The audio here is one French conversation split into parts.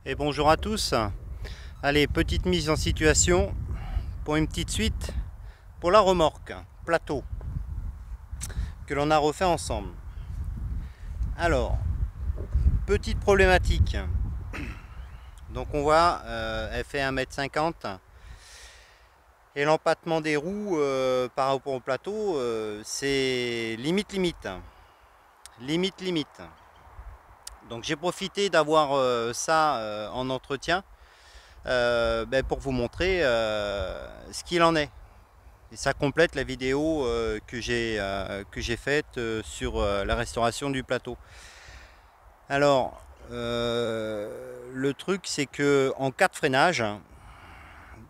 Et bonjour à tous. Allez, petite mise en situation pour une petite suite pour la remorque plateau que l'on a refait ensemble. Alors, petite problématique. Donc on voit, elle fait 1,50 m et l'empattement des roues par rapport au plateau, c'est limite. Donc j'ai profité d'avoir ça en entretien pour vous montrer ce qu'il en est. Et ça complète la vidéo que j'ai faite sur la restauration du plateau. Alors, le truc c'est que en cas de freinage,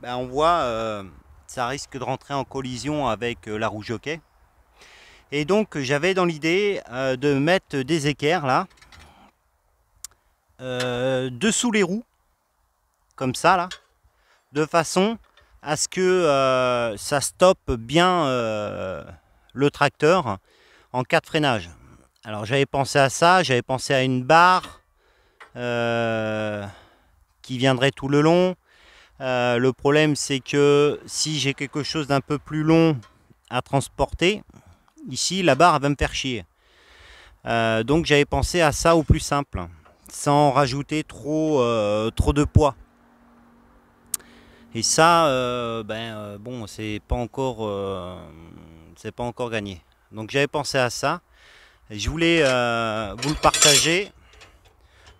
on voit ça risque de rentrer en collision avec la roue jockey. Et donc j'avais dans l'idée de mettre des équerres là, dessous les roues, comme ça là, de façon à ce que ça stoppe bien le tracteur en cas de freinage. Alors j'avais pensé à ça, j'avais pensé à une barre qui viendrait tout le long. Le problème c'est que si j'ai quelque chose d'un peu plus long à transporter, ici la barre va me faire chier. Donc j'avais pensé à ça au plus simple, sans rajouter trop de poids. Et ça, bon, c'est pas encore gagné. Donc j'avais pensé à ça. Et je voulais vous le partager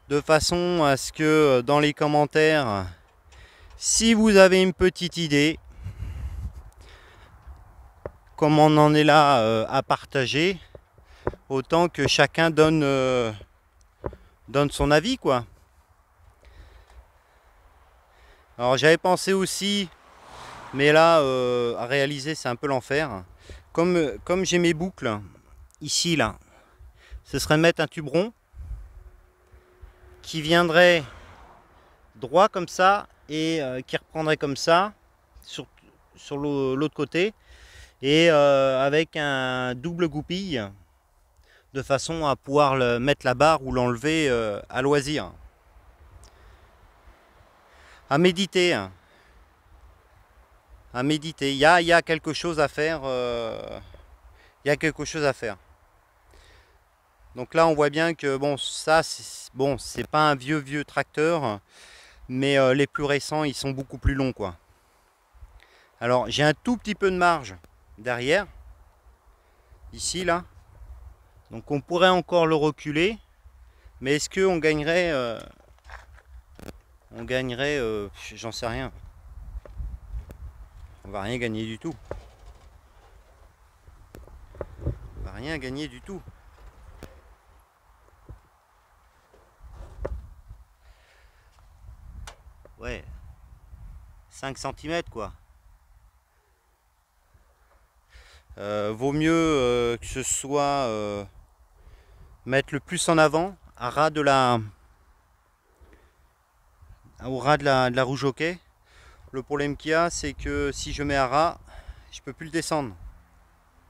de façon à ce que dans les commentaires, si vous avez une petite idée, comme on en est là à partager, autant que chacun donne son avis, quoi. Alors j'avais pensé aussi, mais là à réaliser c'est un peu l'enfer. Comme j'ai mes boucles ici là, ce serait mettre un tube rond qui viendrait droit comme ça et qui reprendrait comme ça sur l'autre côté et avec un double goupille de façon à pouvoir mettre la barre ou l'enlever à loisir. À méditer. À méditer. Il y a quelque chose à faire. Il y a quelque chose à faire. Donc là on voit bien que bon ça c'est pas un vieux tracteur, mais les plus récents ils sont beaucoup plus longs quoi. Alors j'ai un tout petit peu de marge derrière, ici là, donc on pourrait encore le reculer, mais est-ce que on gagnerait j'en sais rien. On va rien gagner du tout. On va rien gagner du tout. Ouais, 5 cm quoi. Vaut mieux que ce soit mettre le plus en avant au ras de la roue jockey. Le problème qu'il y a c'est que si je mets à ras, je peux plus le descendre,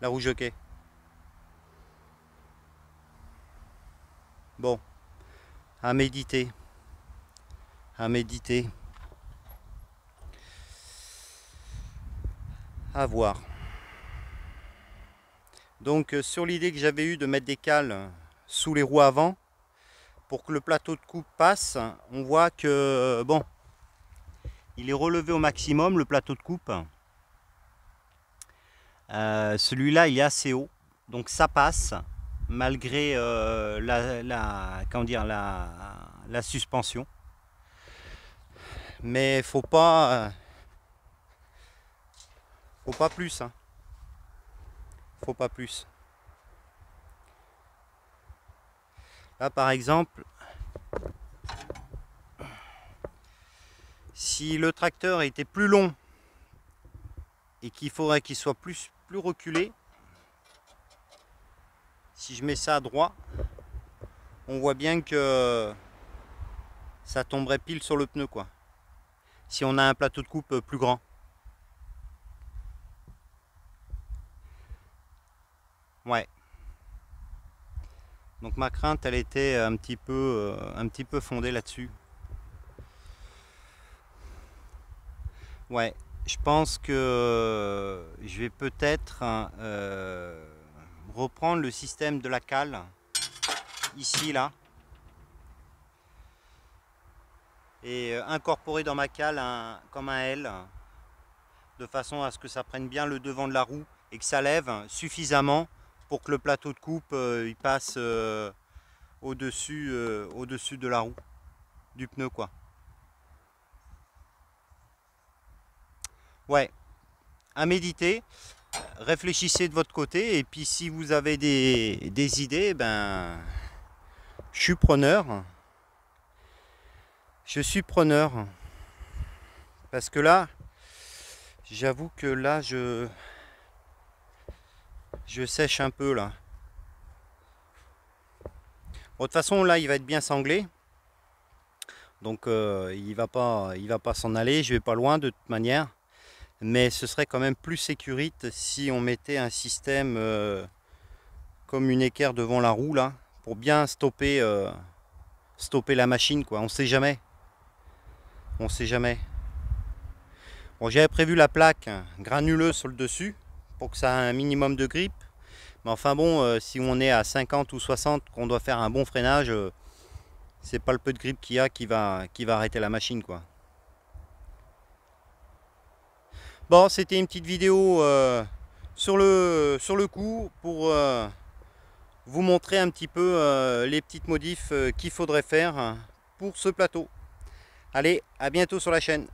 la roue jockey. Bon, à méditer. À méditer. À voir. Donc sur l'idée que j'avais eue de mettre des cales sous les roues avant pour que le plateau de coupe passe, on voit que bon, il est relevé au maximum le plateau de coupe. Celui-là il est assez haut, donc ça passe malgré la suspension. Mais faut pas plus. Hein. Faut pas plus. Là par exemple, si le tracteur était plus long et qu'il faudrait qu'il soit plus reculé, si je mets ça à droit, on voit bien que ça tomberait pile sur le pneu quoi. Si on a un plateau de coupe plus grand. Ouais. Donc ma crainte elle était un petit peu fondée là-dessus. Ouais, je pense que je vais peut-être reprendre le système de la cale, ici, là, et incorporer dans ma cale comme un L, de façon à ce que ça prenne bien le devant de la roue et que ça lève suffisamment pour que le plateau de coupe il passe au-dessus de la roue, du pneu quoi. Ouais, à méditer, réfléchissez de votre côté et puis si vous avez des idées, ben je suis preneur. Je suis preneur parce que là, j'avoue que là je sèche un peu là. Bon, de toute façon là il va être bien sanglé. Donc il va pas s'en aller, je vais pas loin de toute manière. Mais ce serait quand même plus sécurite si on mettait un système comme une équerre devant la roue là, pour bien stopper la machine quoi. On sait jamais. On sait jamais. Bon, j'avais prévu la plaque granuleuse sur le dessus pour que ça ait un minimum de grippe. Mais enfin bon, si on est à 50 ou 60, qu'on doit faire un bon freinage, c'est pas le peu de grippe qu'il y a qui va arrêter la machine quoi. Bon, c'était une petite vidéo sur le coup pour vous montrer un petit peu les petites modifs qu'il faudrait faire pour ce plateau. Allez, à bientôt sur la chaîne.